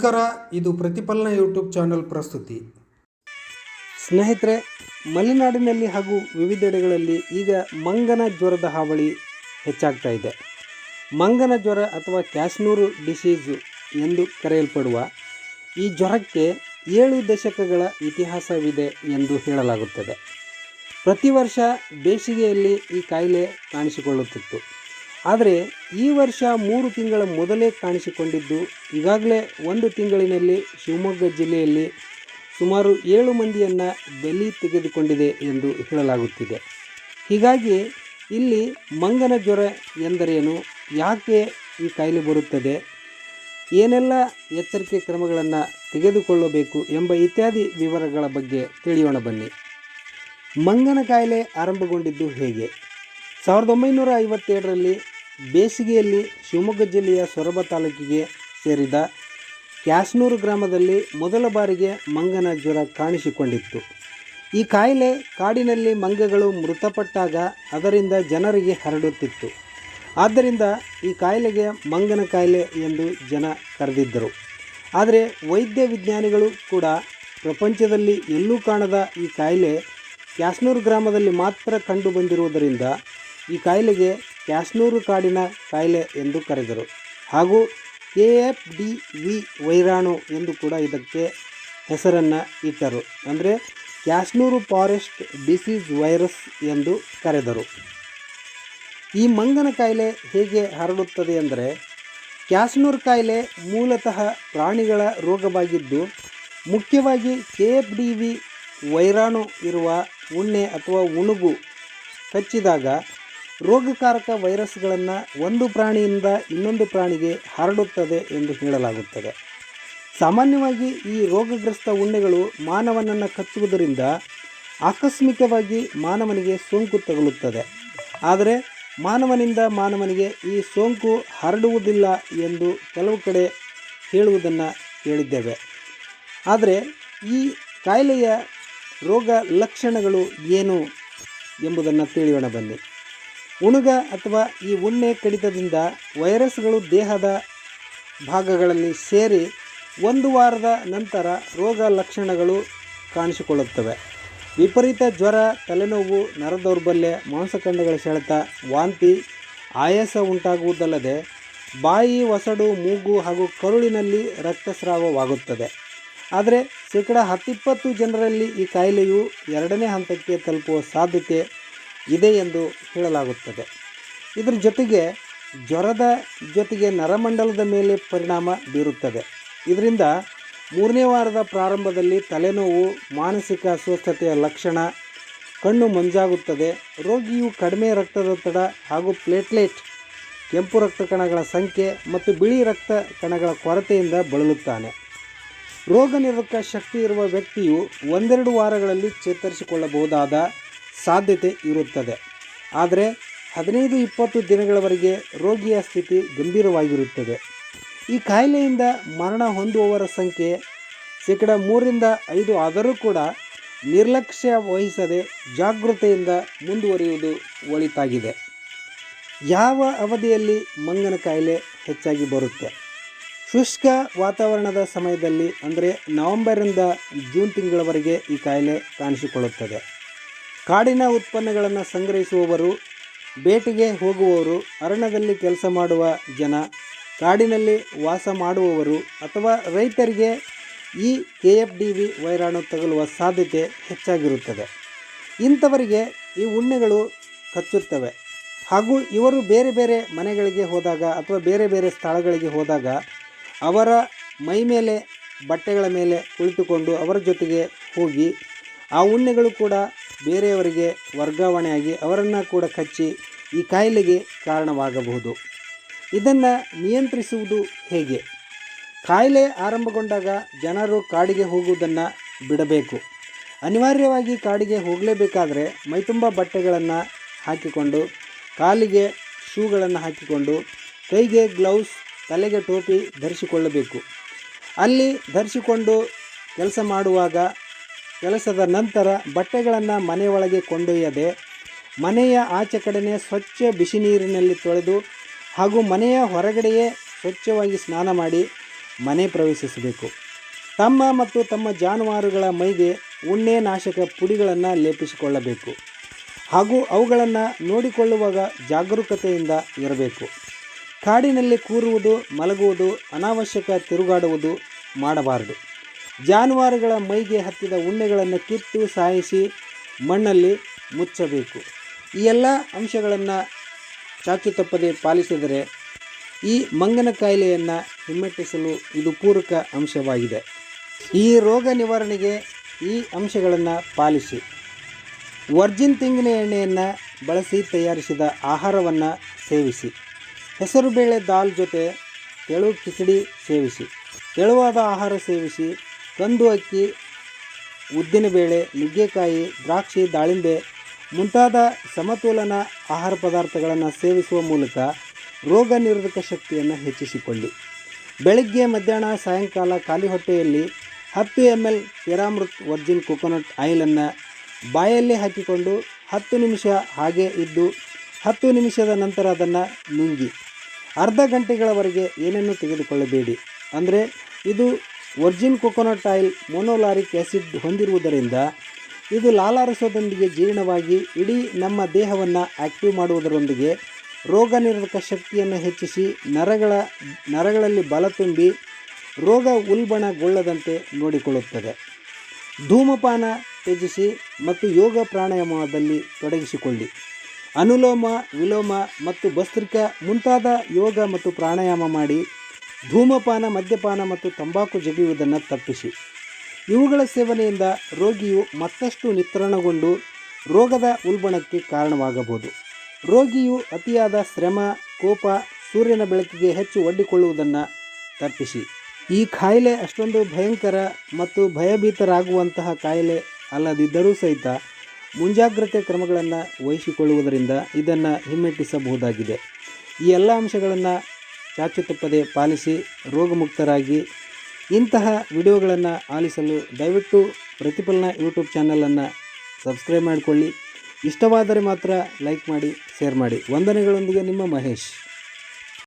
ನಮಸ್ಕಾರ, ಇದು ಪ್ರತಿಫಲನ ಯೂಟ್ಯೂಬ್ ಚಾನಲ್ ಪ್ರಸ್ತುತಿ. ಸ್ನೇಹಿತರೆ, ಮಲೆನಾಡಿನಲ್ಲಿ ಹಾಗೂ ವಿವಿಧೆಡೆಗಳಲ್ಲಿ ಈಗ ಮಂಗನ ಜ್ವರದ ಹಾವಳಿ ಹೆಚ್ಚಾಗ್ತಾ ಇದೆ. ಮಂಗನ ಜ್ವರ ಅಥವಾ ಕ್ಯಾಶ್ನೂರು ಡಿಸೀಸು ಎಂದು ಕರೆಯಲ್ಪಡುವ ಈ ಜ್ವರಕ್ಕೆ 7 ದಶಕಗಳ ಇತಿಹಾಸವಿದೆ ಎಂದು ಹೇಳಲಾಗುತ್ತದೆ. ಪ್ರತಿ ವರ್ಷ ಬೇಸಿಗೆಯಲ್ಲಿ ಈ ಕಾಯಿಲೆ ಕಾಣಿಸಿಕೊಳ್ಳುತ್ತಿತ್ತು. ಆದರೆ ಈ ವರ್ಷ 3 ತಿಂಗಳ ಮೊದಲೇ ಕಾಣಿಸಿಕೊಂಡಿದ್ದು, ಈಗಾಗಲೇ 1 ತಿಂಗಳಿನಲ್ಲಿ ಶಿವಮೊಗ್ಗ ಜಿಲ್ಲೆಯಲ್ಲಿ ಸುಮಾರು 7 ಮಂದಿಯನ್ನು ಬಲಿ ತೆಗೆದುಕೊಂಡಿದೆ ಎಂದು ಹೇಳಲಾಗುತ್ತಿದೆ. ಹೀಗಾಗಿ ಇಲ್ಲಿ ಮಂಗನ ಜ್ವರ ಎಂದರೇನು, ಯಾಕೆ ಈ ಕಾಯಿಲೆ ಬರುತ್ತದೆ, ಏನೆಲ್ಲ ಎಚ್ಚರಿಕೆ ಕ್ರಮಗಳನ್ನು ತೆಗೆದುಕೊಳ್ಳಬೇಕು ಎಂಬ ಇತ್ಯಾದಿ ವಿವರಗಳ ಬಗ್ಗೆ ತಿಳಿಯೋಣ ಬನ್ನಿ. ಮಂಗನ ಕಾಯಿಲೆ ಆರಂಭಗೊಂಡಿದ್ದು ಹೇಗೆ? 1957ರಲ್ಲಿ ಬೇಸಿಗೆಯಲ್ಲಿ ಶಿವಮೊಗ್ಗ ಜಿಲ್ಲೆಯ ಸೊರಬ ತಾಲೂಕಿಗೆ ಸೇರಿದ ಕ್ಯಾಶ್ನೂರು ಗ್ರಾಮದಲ್ಲಿ ಮೊದಲ ಬಾರಿಗೆ ಮಂಗನ ಜ್ವರ ಕಾಣಿಸಿಕೊಂಡಿತ್ತು. ಈ ಕಾಯಿಲೆ ಕಾಡಿನಲ್ಲಿ ಮಂಗಗಳು ಮೃತಪಟ್ಟಾಗ ಅದರಿಂದ ಜನರಿಗೆ ಹರಡುತ್ತಿತ್ತು. ಆದ್ದರಿಂದ ಈ ಕಾಯಿಲೆಗೆ ಮಂಗನ ಕಾಯಿಲೆ ಎಂದು ಜನ ಕರೆದಿದ್ದರು. ಆದರೆ ವೈದ್ಯ ವಿಜ್ಞಾನಿಗಳು ಕೂಡ ಪ್ರಪಂಚದಲ್ಲಿ ಎಲ್ಲೂ ಕಾಣದ ಈ ಕಾಯಿಲೆ ಕ್ಯಾಶ್ನೂರು ಗ್ರಾಮದಲ್ಲಿ ಮಾತ್ರ ಕಂಡು ಬಂದಿರುವುದರಿಂದ ಈ ಕಾಯಿಲೆಗೆ ಕ್ಯಾಶ್ನೂರು ಕಾಡಿನ ಕಾಯಿಲೆ ಎಂದು ಕರೆದರು. ಹಾಗೂ KFDV ವೈರಾಣು ಎಂದು ಕೂಡ ಇದಕ್ಕೆ ಹೆಸರನ್ನು ಇಟ್ಟರು. ಅಂದರೆ ಕ್ಯಾಶ್ನೂರು ಫಾರೆಸ್ಟ್ ಡಿಸೀಸ್ ವೈರಸ್ ಎಂದು ಕರೆದರು. ಈ ಮಂಗನ ಕಾಯಿಲೆ ಹೇಗೆ ಹರಡುತ್ತದೆ ಅಂದರೆ, ಕ್ಯಾಶ್ನೂರು ಕಾಯಿಲೆ ಮೂಲತಃ ಪ್ರಾಣಿಗಳ ರೋಗವಾಗಿದ್ದು, ಮುಖ್ಯವಾಗಿ KFDV ವೈರಾಣು ಇರುವ ಉಣ್ಣೆ ಅಥವಾ ಉಣುಗು ಕಚ್ಚಿದಾಗ ರೋಗಕಾರಕ ವೈರಸ್ಗಳನ್ನು ಒಂದು ಪ್ರಾಣಿಯಿಂದ ಇನ್ನೊಂದು ಪ್ರಾಣಿಗೆ ಹರಡುತ್ತದೆ ಎಂದು ಹೇಳಲಾಗುತ್ತದೆ. ಸಾಮಾನ್ಯವಾಗಿ ಈ ರೋಗಗ್ರಸ್ತ ಉಣ್ಣೆಗಳು ಮಾನವನನ್ನು ಕಚ್ಚುವುದರಿಂದ ಆಕಸ್ಮಿಕವಾಗಿ ಮಾನವನಿಗೆ ಸೋಂಕು ತಗುಲುತ್ತದೆ. ಆದರೆ ಮಾನವನಿಂದ ಮಾನವನಿಗೆ ಈ ಸೋಂಕು ಹರಡುವುದಿಲ್ಲ ಎಂದು ಕೆಲವು ಕಡೆ ಹೇಳುವುದನ್ನು ಕೇಳಿದ್ದೇವೆ. ಆದರೆ ಈ ಕಾಯಿಲೆಯ ರೋಗ ಲಕ್ಷಣಗಳು ಏನು ಎಂಬುದನ್ನು ತಿಳಿಯೋಣ ಬನ್ನಿ. ಉಣುಗ ಅಥವಾ ಈ ಉಣ್ಣೆ ಕಡಿತದಿಂದ ವೈರಸ್ಗಳು ದೇಹದ ಭಾಗಗಳಲ್ಲಿ ಸೇರಿ 1 ವಾರದ ನಂತರ ರೋಗ ಲಕ್ಷಣಗಳು ಕಾಣಿಸಿಕೊಳ್ಳುತ್ತವೆ. ವಿಪರೀತ ಜ್ವರ, ತಲೆನೋವು, ನರದೌರ್ಬಲ್ಯ, ಮಾಂಸಖಂಡಗಳ ಸೆಳೆತ, ವಾಂತಿ, ಆಯಾಸ ಉಂಟಾಗುವುದಲ್ಲದೆ ಬಾಯಿ, ಒಸಡು, ಮೂಗು ಹಾಗೂ ಕರುಳಿನಲ್ಲಿ ರಕ್ತಸ್ರಾವವಾಗುತ್ತದೆ. ಆದರೆ 10-20% ಜನರಲ್ಲಿ ಈ ಕಾಯಿಲೆಯು 2ನೇ ಹಂತಕ್ಕೆ ತಲುಪುವ ಸಾಧ್ಯತೆ ಇದೆ ಎಂದು ಹೇಳಲಾಗುತ್ತದೆ. ಇದರ ಜೊತೆಗೆ ಜ್ವರದ ಜೊತೆಗೆ ನರಮಂಡಲದ ಮೇಲೆ ಪರಿಣಾಮ ಬೀರುತ್ತದೆ. ಇದರಿಂದ 3ನೇ ವಾರದ ಪ್ರಾರಂಭದಲ್ಲಿ ತಲೆನೋವು, ಮಾನಸಿಕ ಅಸ್ವಸ್ಥತೆಯ ಲಕ್ಷಣ, ಕಣ್ಣು ಮಂಜಾಗುತ್ತದೆ. ರೋಗಿಯು ಕಡಿಮೆ ರಕ್ತದೊತ್ತಡ ಹಾಗೂ ಪ್ಲೇಟ್ಲೆಟ್ ಕೆಂಪು ರಕ್ತ ಕಣಗಳ ಸಂಖ್ಯೆ ಮತ್ತು ಬಿಳಿ ರಕ್ತ ಕಣಗಳ ಕೊರತೆಯಿಂದ ಬಳಲುತ್ತಾನೆ. ರೋಗ ನಿರೋಧಕ ಶಕ್ತಿ ಇರುವ ವ್ಯಕ್ತಿಯು 1-2 ವಾರಗಳಲ್ಲಿ ಚೇತರಿಸಿಕೊಳ್ಳಬಹುದಾದ ಸಾಧ್ಯತೆ ಇರುತ್ತದೆ. ಆದರೆ 15-20 ದಿನಗಳವರೆಗೆ ರೋಗಿಯ ಸ್ಥಿತಿ ಗಂಭೀರವಾಗಿರುತ್ತದೆ. ಈ ಕಾಯಿಲೆಯಿಂದ ಮರಣ ಹೊಂದುವವರ ಸಂಖ್ಯೆ 3-5% ಆದರೂ ಕೂಡ ನಿರ್ಲಕ್ಷ್ಯ ವಹಿಸದೆ ಜಾಗೃತೆಯಿಂದ ಮುಂದುವರಿಯುವುದು ಒಳಿತಾಗಿದೆ. ಯಾವ ಅವಧಿಯಲ್ಲಿ ಮಂಗನ ಕಾಯಿಲೆ ಹೆಚ್ಚಾಗಿ ಬರುತ್ತೆ? ಶುಷ್ಕ ವಾತಾವರಣದ ಸಮಯದಲ್ಲಿ, ಅಂದರೆ ನವೆಂಬರಿಂದ ಜೂನ್ ತಿಂಗಳವರೆಗೆ ಈ ಕಾಯಿಲೆ ಕಾಣಿಸಿಕೊಳ್ಳುತ್ತದೆ. ಕಾಡಿನ ಉತ್ಪನ್ನಗಳನ್ನು ಸಂಗ್ರಹಿಸುವವರು, ಬೇಟೆಗೆ ಹೋಗುವವರು, ಅರಣ್ಯದಲ್ಲಿ ಕೆಲಸ ಮಾಡುವ ಜನ, ಕಾಡಿನಲ್ಲಿ ವಾಸ ಮಾಡುವವರು ಅಥವಾ ರೈತರಿಗೆ ಈ KFDV ವೈರಾಣು ತಗುಲುವ ಸಾಧ್ಯತೆ ಹೆಚ್ಚಾಗಿರುತ್ತದೆ. ಇಂಥವರಿಗೆ ಈ ಉಣ್ಣೆಗಳು ಕಚ್ಚುತ್ತವೆ. ಹಾಗೂ ಇವರು ಬೇರೆ ಬೇರೆ ಮನೆಗಳಿಗೆ ಹೋದಾಗ ಅಥವಾ ಬೇರೆ ಬೇರೆ ಸ್ಥಳಗಳಿಗೆ ಹೋದಾಗ ಅವರ ಮೈ ಮೇಲೆ, ಬಟ್ಟೆಗಳ ಮೇಲೆ ಕುಳಿತುಕೊಂಡು ಅವರ ಜೊತೆಗೆ ಹೋಗಿ ಆ ಉಣ್ಣೆಗಳು ಕೂಡ ಬೇರೆಯವರಿಗೆ ವರ್ಗಾವಣೆಯಾಗಿ ಅವರನ್ನು ಕೂಡ ಕಚ್ಚಿ ಈ ಕಾಯಿಲೆಗೆ ಕಾರಣವಾಗಬಹುದು. ಇದನ್ನು ನಿಯಂತ್ರಿಸುವುದು ಹೇಗೆ? ಕಾಯಿಲೆ ಆರಂಭಗೊಂಡಾಗ ಜನರು ಕಾಡಿಗೆ ಹೋಗುವುದನ್ನು ಬಿಡಬೇಕು. ಅನಿವಾರ್ಯವಾಗಿ ಕಾಡಿಗೆ ಹೋಗಲೇಬೇಕಾದರೆ ಮೈತುಂಬ ಬಟ್ಟೆಗಳನ್ನು ಹಾಕಿಕೊಂಡು, ಕಾಲಿಗೆ ಶೂಗಳನ್ನು ಹಾಕಿಕೊಂಡು, ಕೈಗೆ ಗ್ಲೌಸ್, ತಲೆಗೆ ಟೋಪಿ ಧರಿಸಿಕೊಳ್ಳಬೇಕು. ಅಲ್ಲಿ ಧರಿಸಿಕೊಂಡು ಕೆಲಸ ಮಾಡುವಾಗ, ಕೆಲಸದ ನಂತರ ಬಟ್ಟೆಗಳನ್ನು ಮನೆಯೊಳಗೆ ಕೊಂಡೊಯ್ಯದೆ ಮನೆಯ ಆಚೆ ಕಡೆನೇ ಸ್ವಚ್ಛ ಬಿಸಿ ನೀರಿನಲ್ಲಿ ತೊಳೆದು ಹಾಗೂ ಮನೆಯ ಹೊರಗಡೆಯೇ ಸ್ವಚ್ಛವಾಗಿ ಸ್ನಾನ ಮಾಡಿ ಮನೆ ಪ್ರವೇಶಿಸಬೇಕು. ತಮ್ಮ ಮತ್ತು ತಮ್ಮ ಜಾನುವಾರುಗಳ ಮೈಗೆ ಉಣ್ಣೆ ನಾಶಕ ಪುಡಿಗಳನ್ನು ಲೇಪಿಸಿಕೊಳ್ಳಬೇಕು ಹಾಗೂ ಅವುಗಳನ್ನು ನೋಡಿಕೊಳ್ಳುವಾಗ ಜಾಗರೂಕತೆಯಿಂದ ಇರಬೇಕು. ಕಾಡಿನಲ್ಲಿ ಕೂರುವುದು, ಮಲಗುವುದು, ಅನಾವಶ್ಯಕ ತಿರುಗಾಡುವುದು ಮಾಡಬಾರದು. ಜಾನುವಾರುಗಳ ಮೈಗೆ ಹತ್ತಿದ ಉಣ್ಣೆಗಳನ್ನು ಕಿತ್ತು ಸಾಯಿಸಿ ಮಣ್ಣಲ್ಲಿ ಮುಚ್ಚಬೇಕು. ಈ ಎಲ್ಲ ಅಂಶಗಳನ್ನು ಚಾಚು ತಪ್ಪದೆ ಪಾಲಿಸಿದರೆ ಈ ಮಂಗನ ಕಾಯಿಲೆಯನ್ನು ಹಿಮ್ಮೆಟ್ಟಿಸಲು ಇದು ಪೂರಕ ಅಂಶವಾಗಿದೆ. ಈ ರೋಗ ನಿವಾರಣೆಗೆ ಈ ಅಂಶಗಳನ್ನು ಪಾಲಿಸಿ. ವರ್ಜಿನ್ ತೆಂಗಿನ ಎಣ್ಣೆಯನ್ನು ಬಳಸಿ ತಯಾರಿಸಿದ ಆಹಾರವನ್ನು ಸೇವಿಸಿ. ಹೆಸರುಬೇಳೆ ದಾಲ್ ಜೊತೆ ತೆಳು ಕಿಚಡಿ ಸೇವಿಸಿ. ತೆಳುವಾದ ಆಹಾರ ಸೇವಿಸಿ. ಕಂದು ಅಕ್ಕಿ, ಉದ್ದಿನಬೇಳೆ, ನುಗ್ಗೆಕಾಯಿ, ದ್ರಾಕ್ಷಿ, ದಾಳಿಂಬೆ ಮುಂತಾದ ಸಮತೋಲನ ಆಹಾರ ಪದಾರ್ಥಗಳನ್ನು ಸೇವಿಸುವ ಮೂಲಕ ರೋಗ ನಿರೋಧಕ ಶಕ್ತಿಯನ್ನು ಹೆಚ್ಚಿಸಿಕೊಳ್ಳಿ. ಬೆಳಗ್ಗೆ, ಮಧ್ಯಾಹ್ನ, ಸಾಯಂಕಾಲ ಖಾಲಿ ಹೊಟ್ಟೆಯಲ್ಲಿ 10 ml ಕೆರಾಮೃತ್ ವರ್ಜಿನ್ ಕೊಕೊನಟ್ ಆಯಿಲನ್ನು ಬಾಯಲ್ಲಿ ಹಾಕಿಕೊಂಡು 10 ನಿಮಿಷ ಹಾಗೆ ಇದ್ದು 10 ನಿಮಿಷದ ನಂತರ ಅದನ್ನು ನುಂಗಿ. ಅರ್ಧ ಗಂಟೆಗಳವರೆಗೆ ಏನನ್ನೂ ತೆಗೆದುಕೊಳ್ಳಬೇಡಿ. ಅಂದರೆ ಇದು ವರ್ಜಿನ್ ಕೊಕೊನಟ್ ಆಯಿಲ್ ಮೊನೊಲಾರಿಕ್ ಆ್ಯಸಿಡ್ ಹೊಂದಿರುವುದರಿಂದ ಇದು ಲಾಲಾರಸದೊಂದಿಗೆ ಜೀರ್ಣವಾಗಿ ಇಡೀ ನಮ್ಮ ದೇಹವನ್ನು ಆ್ಯಕ್ಟಿವ್ ಮಾಡುವುದರೊಂದಿಗೆ ರೋಗ ನಿರೋಧಕ ಶಕ್ತಿಯನ್ನು ಹೆಚ್ಚಿಸಿ ನರಗಳಲ್ಲಿ ಬಲ ತುಂಬಿ ರೋಗ ಉಲ್ಬಣಗೊಳ್ಳದಂತೆ ನೋಡಿಕೊಳ್ಳುತ್ತದೆ. ಧೂಮಪಾನ ತ್ಯಜಿಸಿ ಮತ್ತು ಯೋಗ ಪ್ರಾಣಾಯಾಮದಲ್ಲಿ ತೊಡಗಿಸಿಕೊಳ್ಳಿ. ಅನುಲೋಮ ವಿಲೋಮ ಮತ್ತು ಭಸ್ತ್ರಿಕಾ ಮುಂತಾದ ಯೋಗ ಮತ್ತು ಪ್ರಾಣಾಯಾಮ ಮಾಡಿ ಧೂಮಪಾನ, ಮದ್ಯಪಾನ ಮತ್ತು ತಂಬಾಕು ಜಗಿಯುವುದನ್ನು ತಪ್ಪಿಸಿ. ಇವುಗಳ ಸೇವನೆಯಿಂದ ರೋಗಿಯು ಮತ್ತಷ್ಟು ನಿತ್ರಾಣಗೊಂಡು ರೋಗದ ಉಲ್ಬಣಕ್ಕೆ ಕಾರಣವಾಗಬಹುದು. ರೋಗಿಯು ಅತಿಯಾದ ಶ್ರಮ, ಕೋಪ, ಸೂರ್ಯನ ಬೆಳಕಿಗೆ ಹೆಚ್ಚು ಒಡ್ಡಿಕೊಳ್ಳುವುದನ್ನು ತಪ್ಪಿಸಿ. ಈ ಕಾಯಿಲೆ ಅಷ್ಟೊಂದು ಭಯಂಕರ ಮತ್ತು ಭಯಭೀತರಾಗುವಂತಹ ಕಾಯಿಲೆ ಅಲ್ಲದಿದ್ದರೂ ಸಹಿತ ಮುಂಜಾಗ್ರತೆ ಕ್ರಮಗಳನ್ನು ವಹಿಸಿಕೊಳ್ಳುವುದರಿಂದ ಇದನ್ನು ಹಿಮ್ಮೆಟ್ಟಿಸಬಹುದಾಗಿದೆ. ಈ ಎಲ್ಲ ಅಂಶಗಳನ್ನು ಚಾಚು ತಪ್ಪದೆ ಪಾಲಿಸಿ ರೋಗಮುಕ್ತರಾಗಿ. ಇಂತಹ ವಿಡಿಯೋಗಳನ್ನು ಆಲಿಸಲು ದಯವಿಟ್ಟು ಪ್ರತಿಫಲನ ಯೂಟ್ಯೂಬ್ ಚಾನಲನ್ನು ಸಬ್ಸ್ಕ್ರೈಬ್ ಮಾಡಿಕೊಳ್ಳಿ. ಇಷ್ಟವಾದರೆ ಮಾತ್ರ ಲೈಕ್ ಮಾಡಿ, ಶೇರ್ ಮಾಡಿ. ವಂದನೆಗಳೊಂದಿಗೆ ನಿಮ್ಮ ಮಹೇಶ್.